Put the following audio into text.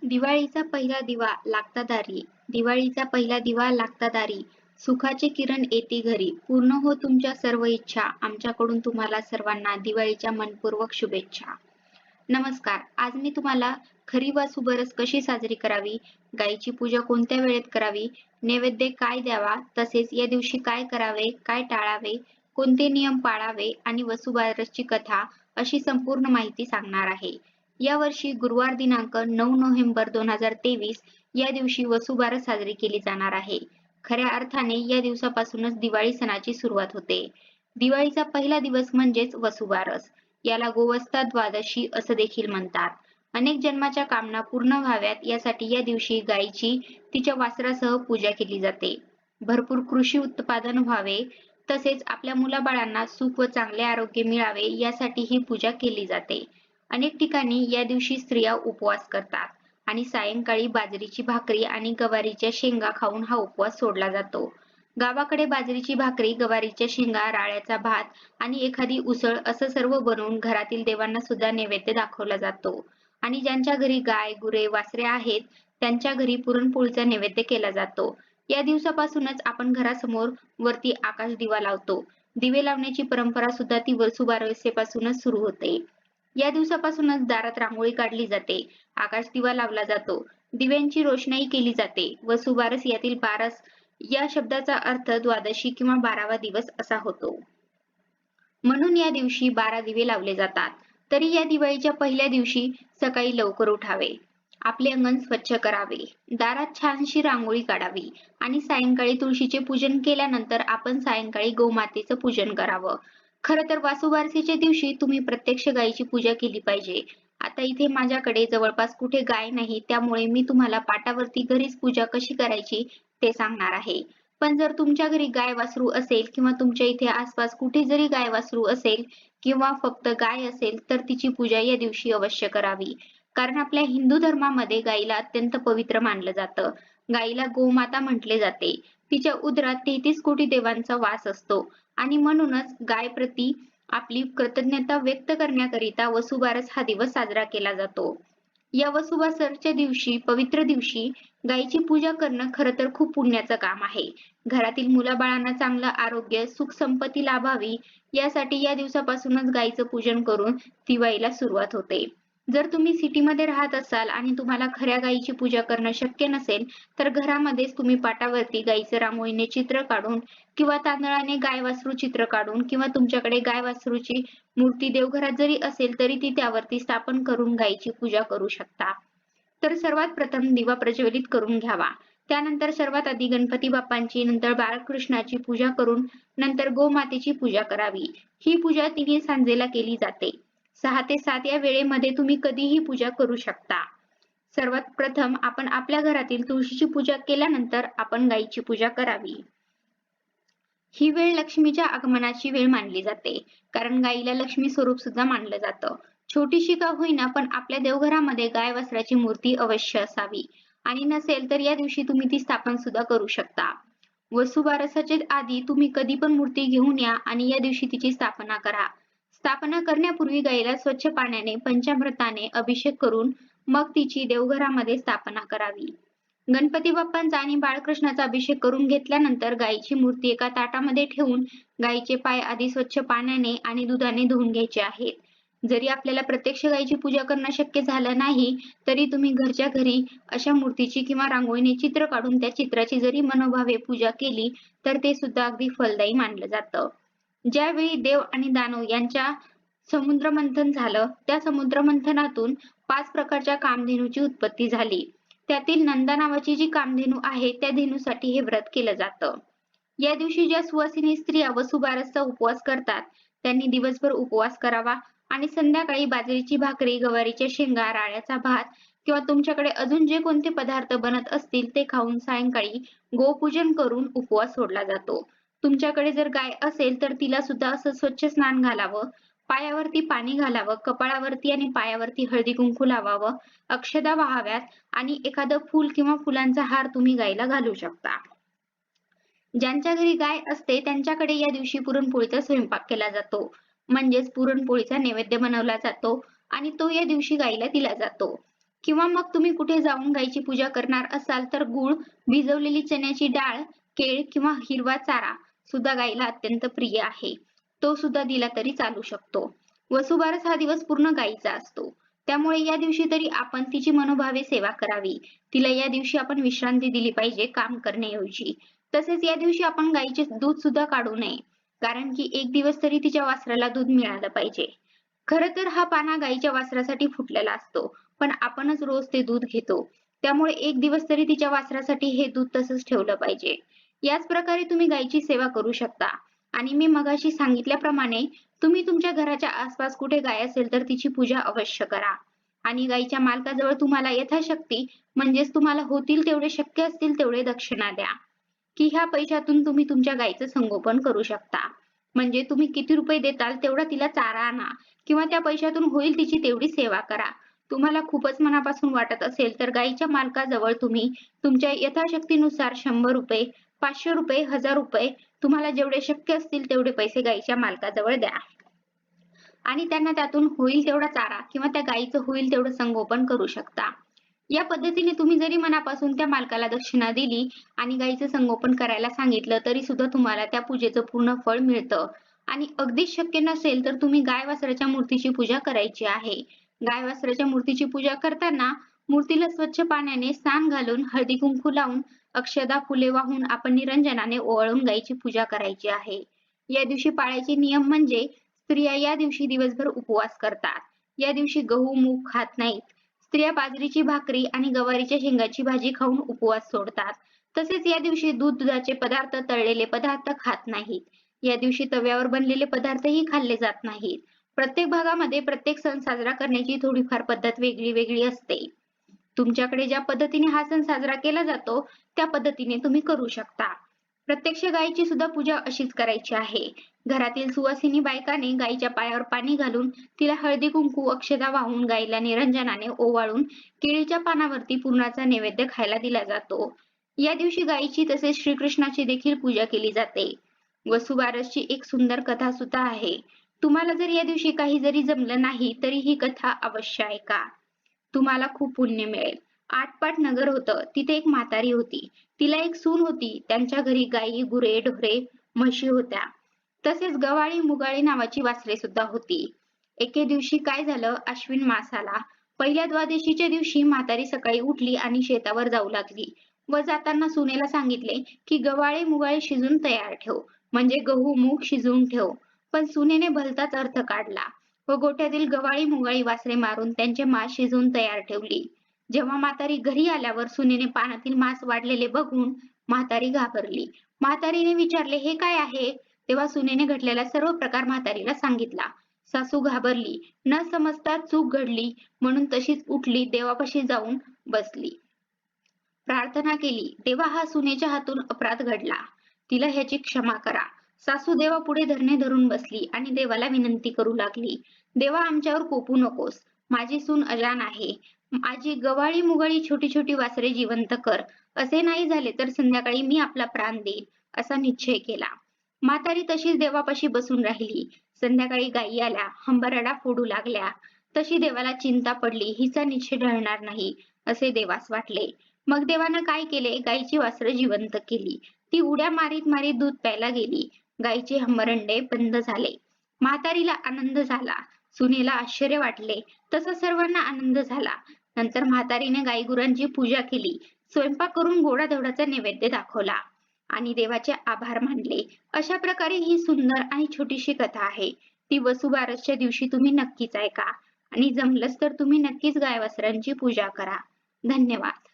दिवाळीचा पहिला दिवा लागता दारी, दिवाळीचा पहिला दिवा लागता दारी, सुखाचे किरण येती घरी, पूर्ण हो तुमच्या सर्व इच्छा, आमच्याकडून तुम्हाला सर्वांना दिवाळीच्या मनपूर्वक शुभेच्छा. नमस्कार. आज मी तुम्हाला खरी वसुबरस कशी साजरी करावी, गायीची पूजा कोणत्या वेळेत करावी, नैवेद्य काय द्यावा, तसेच या दिवशी काय करावे, काय टाळावे, कोणते नियम पाळावे आणि वसुबारसची कथा अशी संपूर्ण माहिती सांगणार आहे. यावर्षी गुरुवार दिनांक 9 नोव्हेंबर 2023 या दिवशी वसुबारस साजरी केली जाणार आहे. खऱ्या अर्थाने या दिवसापासूनच दिवाळी सणाची सुरुवात होते. दिवाळीचा पहिला दिवस म्हणजेच वसुबारस. याला गोवत्सा द्वादशी असं देखील म्हणतात. अनेक जन्माच्या कामना पूर्ण व्हाव्यात यासाठी या दिवशी गायीची तिच्या वासरासह पूजा केली जाते. भरपूर कृषी उत्पादन व्हावे तसेच आपल्या मुलाबाळांना सुख व चांगले आरोग्य मिळावे यासाठी ही पूजा केली जाते. अनेक ठिकाणी या दिवशी स्त्रिया उपवास करतात आणि सायंकाळी बाजरीची भाकरी आणि गवारीच्या शेंगा खाऊन हा उपवास सोडला जातो. गावाकडे बाजरीची भाकरी, गवारीच्या शेंगा, राळ्याचा भात आणि एखादी उसळ असं सर्व बनवून घरातील देवांना सुद्धा नैवेद्य दाखवला जातो आणि ज्यांच्या घरी गाय, गुरे, वासरे आहेत त्यांच्या घरी पुरणपोळीचा नैवेद्य केला जातो. या दिवसापासूनच आपण घरासमोर वरती आकाश दिवा लावतो. दिवे लावण्याची परंपरा सुद्धा ती वसुबारसेपासूनच सुरू होते. या दिवसापासूनच दारात रांगोळी काढली जाते, आकाश दिवा लावला जातो, दिव्यांची रोषणाई केली जाते. वसुबारस यातील बारस या शब्दाचा अर्थ द्वादशी किंवा 12वा दिवस असा होतो. म्हणून या दिवशी 12 दिवे लावले जातात. तरी या दिवाळीच्या पहिल्या दिवशी सकाळी लवकर उठावे, आपले अंगण स्वच्छ करावे, दारात छानशी रांगोळी काढावी आणि सायंकाळी तुळशीचे पूजन केल्यानंतर आपण सायंकाळी गोमातेचं पूजन करावं. खरं तर वासुबारसेच्या दिवशी तुम्ही प्रत्यक्ष गायीची पूजा केली पाहिजे. आता इथे माझ्याकडे जवळपास कुठे गाय नाही, त्यामुळे मी तुम्हाला पाटावरती घरीच पूजा कशी करायची ते सांगणार आहे. पण जर तुमच्या घरी गाय वासरू असेल किंवा तुमच्या इथे आसपास कुठे जरी गाय वासरू असेल किंवा फक्त गाय असेल तर तिची पूजा या दिवशी अवश्य करावी. कारण आपल्या हिंदू धर्मामध्ये गायीला अत्यंत पवित्र मानलं जातं. गायीला गोमाता म्हटले जाते. तिच्या उदरात 33 कोटी देवांचा वास असतो आणि म्हणूनच गायप्रती आपली कृतज्ञता व्यक्त करण्याकरिता वसुबारस हा दिवस साजरा केला जातो. या वसुबारसच्या दिवशी, पवित्र दिवशी गायीची पूजा करणं खरं तर खूप पुण्याचं काम आहे. घरातील मुलाबाळांना चांगलं आरोग्य, सुख संपत्ती लाभावी यासाठी या दिवसापासूनच गायीचं पूजन करून दिवाळीला सुरुवात होते. जर तुम्ही सिटीमध्ये राहत असाल आणि तुम्हाला खऱ्या गायीची पूजा करणं शक्य नसेल, तर घरामध्येच तुम्ही पाटावरती गायीचं रांगोळीने चित्र काढून किंवा तांदळाने गाय वासरू चित्र काढून किंवा तुमच्याकडे गाय वासरूची मूर्ती देवघरात जरी असेल तरी ती त्यावरती स्थापन करून गायीची पूजा करू शकता. तर सर्वात प्रथम दिवा प्रज्वलित करून घ्यावा. त्यानंतर सर्वात आधी गणपती बाप्पांची, नंतर बाळकृष्णाची पूजा करून नंतर गोमातेची पूजा करावी. ही पूजा तिन्ही सांजेला केली जाते. 6 ते 7 या वेळेमध्ये तुम्ही कधीही पूजा करू शकता. सर्वात प्रथम आपण आपल्या घरातील तुळशीची पूजा केल्यानंतर आपण गायीची पूजा करावी. ही वेळ लक्ष्मीच्या आगमनाची वेळ मानली जाते, कारण गायीला लक्ष्मी स्वरूप सुद्धा मानलं जातं. छोटीशी का होईना पण आपल्या देवघरामध्ये गाय वासराची मूर्ती अवश्य असावी आणि नसेल तर या दिवशी तुम्ही ती स्थापन सुद्धा करू शकता. वसुबारसाच्या आधी तुम्ही कधी पण मूर्ती घेऊन या आणि या दिवशी तिची स्थापना करा. स्थापना करण्यापूर्वी गायीला स्वच्छ पाण्याने, पंचामृताने अभिषेक करून मग तिची देवघरामध्ये स्थापना करावी. गणपती बाप्पांचा आणि बाळकृष्णाचा अभिषेक करून घेतल्यानंतर गायीची मूर्ती एका ताटामध्ये ठेवून गायीचे पाय आधी स्वच्छ पाण्याने आणि दुधाने धुवून घ्यायचे आहेत. जरी आपल्याला प्रत्यक्ष गायीची पूजा करणं शक्य झालं नाही, तरी तुम्ही घरच्या घरी अशा मूर्तीची किंवा रांगोळीने चित्र काढून त्या चित्राची जरी मनोभावे पूजा केली, तर ते सुद्धा अगदी फलदायी मानलं जातं. ज्यावेळी देव आणि दानव यांच्या समुद्रमंथन झालं, त्या समुद्रमंथनातून 5 प्रकारच्या कामधेनूची उत्पत्ती झाली. त्यातील नंदा नावाची जी कामधेनू आहे, त्या धेनूसाठी हे व्रत केलं जातं. या दिवशी ज्या सुवासिनी स्त्रिया वसुबारसचा उपवास करतात, त्यांनी दिवसभर उपवास करावा आणि संध्याकाळी बाजरीची भाकरी, गवारीच्या शेंगा, राळ्याचा भात किंवा तुमच्याकडे अजून जे कोणते पदार्थ बनत असतील ते खाऊन सायंकाळी गोपूजन करून उपवास सोडला जातो. तुमच्याकडे जर गाय असेल तर तिला सुद्धा असं स्वच्छ स्नान घालावं, पायावरती पाणी घालावं, कपाळावरती आणि पायावरती हळदी कुंकू लावावं, अक्षदा वाहाव्यात आणि एखादं फूल किंवा फुलांचा हार तुम्ही गायीला घालू शकता. ज्यांच्या घरी गाय असते त्यांच्याकडे या दिवशी पुरणपोळीचा स्वयंपाक केला जातो. म्हणजेच पुरणपोळीचा नैवेद्य बनवला जातो आणि तो या दिवशी गायीला दिला जातो. किंवा मग तुम्ही कुठे जाऊन गायीची पूजा करणार असाल तर गूळ, भिजवलेली चण्याची डाळ, केळ किंवा हिरवा चारा सुद्धा गायीला अत्यंत प्रिय आहे. तो सुद्धा दिला तरी चालू शकतो. वसुबारस हा दिवस पूर्ण गायीचा असतो. त्यामुळे या दिवशी तरी आपण तिची मनोभावे सेवा करावी. तिला या दिवशी आपण विश्रांती दिली पाहिजे काम करण्याऐवजी. तसेच या दिवशी आपण गायीचे दूध सुद्धा काढू नये. कारण की एक दिवस तरी तिच्या वासराला दूध मिळालं पाहिजे. खरं तर हा पाना गायीच्या वासरासाठी फुटलेला असतो. पण आपणच रोज ते दूध घेतो. त्यामुळे एक दिवस तरी तिच्या वासरासाठी हे दूध तसंच ठेवलं पाहिजे. याच प्रकारे तुम्ही गायीची सेवा करू शकता. आणि मी मगाशी सांगितल्याप्रमाणे तुम्ही तुमच्या घराच्या आसपास कुठे गाय असेल तर तिची पूजा अवश्य करा. आणि गायीच्या मालकाजवळ तुम्हाला यथाशक्ती म्हणजेच तुम्हाला होतील तेवढे शक्य असतील तेवढे दक्षिणा द्या. की ह्या पैशातून तुम्ही तुमच्या गायीचं संगोपन करू शकता. म्हणजे तुम्ही किती रुपये देताल तेवढा तिला चारा आणा किंवा त्या पैशातून होईल तिची तेवढी सेवा करा. तुम्हाला खूपच मनापासून वाटत असेल तर गायीच्या मालकाजवळ तुम्ही तुमच्या यथाशक्तीनुसार 100 रुपये, 500 रुपये, 1000 रुपये तुम्हाला जेवढे शक्य असतील तेवढे पैसे गायीच्या मालकाजवळ द्या. आणि त्यांना त्यातून होईल तेवढा चारा किंवा त्या गायीचं होईल तेवढं संगोपन करू शकता. या पद्धतीने तुम्ही जरी मनापासून त्या मालकाला दक्षिणा दिली आणि गायीचं संगोपन करायला सांगितलं तरी सुद्धा तुम्हाला त्या पूजेचं पूर्ण फळ मिळतं. आणि अगदीच शक्य नसेल तर तुम्ही गाय वासराच्या मूर्तीची पूजा करायची आहे. गाय वासराच्या मूर्तीची पूजा करताना मूर्तीला स्वच्छ पाण्याने स्नान घालून हळदी कुंकू लावून अक्षदा फुले वाहून आपण निरंजनाने ओवाळून गायीची पूजा करायची आहे. या दिवशी पाळायचे नियम म्हणजे स्त्रिया या दिवशी दिवसभर उपवास करतात. या दिवशी गहू मूग खात नाहीत. स्त्रिया बाजरीची भाकरी आणि गवारीच्या शेंगाची भाजी खाऊन उपवास सोडतात. तसेच या दिवशी दूध, दुधाचे पदार्थ, तळलेले पदार्थ खात नाहीत. या दिवशी तव्यावर बनलेले पदार्थही खाल्ले जात नाहीत. प्रत्येक भागामध्ये प्रत्येक सण साजरा करण्याची थोडीफार पद्धत वेगळी वेगळी असते. तुमच्याकडे ज्या पद्धतीने हा सण साजरा केला जातो त्या पद्धतीने तुम्ही करू शकता. प्रत्यक्ष गायीची सुद्धा पूजा अशीच करायची आहे. घरातील सुवासिनी बायकाने गायीच्या पायावर पाणी घालून तिला हळदी कुंकू अक्षता वाहून गायीला निरंजनाने ओवाळून केळीच्या पानावरती पुरणाचा नैवेद्य खायला दिला जातो. या दिवशी गायीची तसेच श्रीकृष्णाची देखील पूजा केली जाते. वसुबारसची एक सुंदर कथा सुद्धा आहे. तुम्हाला जर या दिवशी काही जरी जमलं नाही तरी ही कथा अवश्य ऐका. तुम्हाला खूप पुण्य मिळेल. आटपाट नगर होतं. तिथे एक म्हातारी होती. तिला एक सून होती. त्यांच्या घरी गायी, गुरे, ढोरे, म्हशी होत्या. तसेच गवाळी, मुगाळी नावाची वासरे सुद्धा होती. एके दिवशी काय झालं, अश्विन मास आला. पहिल्या द्वादशीच्या दिवशी म्हातारी सकाळी उठली आणि शेतावर जाऊ लागली व जाताना सुनेला सांगितले की गवाळे मुगाळे शिजून तयार ठेव, म्हणजे गहू मूग शिजवून ठेव. पण सुनेने भलताच अर्थ काढला व गोठ्यातील गवाळी मुगाळी वासरे मारून त्यांचे मांस शिजवून तयार ठेवली. जेव्हा म्हातारी घरी आल्यावर सुनेने पानातील मांस वाढलेले बघून म्हातारी घाबरली. म्हातारीने विचारले, हे काय आहे? तेव्हा सुनेने घडलेला सर्व प्रकार म्हातारीला सांगितला. सासू घाबरली. न समजता चूक घडली म्हणून तशीच उठली, देवापाशी जाऊन बसली. प्रार्थना केली, देवा हा सुनेच्या हातून अपराध घडला. तिला ह्याची क्षमा करा. सासू देवापुढे धरणे धरून बसली आणि देवाला विनंती करू लागली. देवा आमच्यावर कोपू नकोस. माझी सून अजान आहे. माझी गवाळी मुगाळी छोटी छोटी वासरे जिवंत कर. असे नाही झाले तर संध्याकाळी मी आपला प्राण देईन, असा निश्चय केला. म्हातारी तशीच देवापाशी बसून राहिली. संध्याकाळी गायी आल्या, हंबरडा फोडू लागल्या. तशी देवाला चिंता पडली, हिचा निश्चय ढळणार नाही, असे देवास वाटले. मग देवानं काय केले, गायीची वासरं जिवंत केली. ती उड्या मारीत मारीत दूध प्यायला गेली. गायीचे हंबरंडे बंद झाले. म्हातारीला आनंद झाला. सुनेला आश्चर्य वाटले. तसा सर्वांना आनंद झाला. नंतर म्हातारीने गायीगुरांची पूजा केली. स्वयंपाक करून गोडाधोडाचा नैवेद्य दाखवला आणि देवाचे आभार मानले. अशा प्रकारे ही सुंदर आणि छोटीशी कथा आहे. ती वसुबारसच्या दिवशी तुम्ही नक्कीच ऐका आणि जमलंच तर तुम्ही नक्कीच गाय वासरांची पूजा करा. धन्यवाद.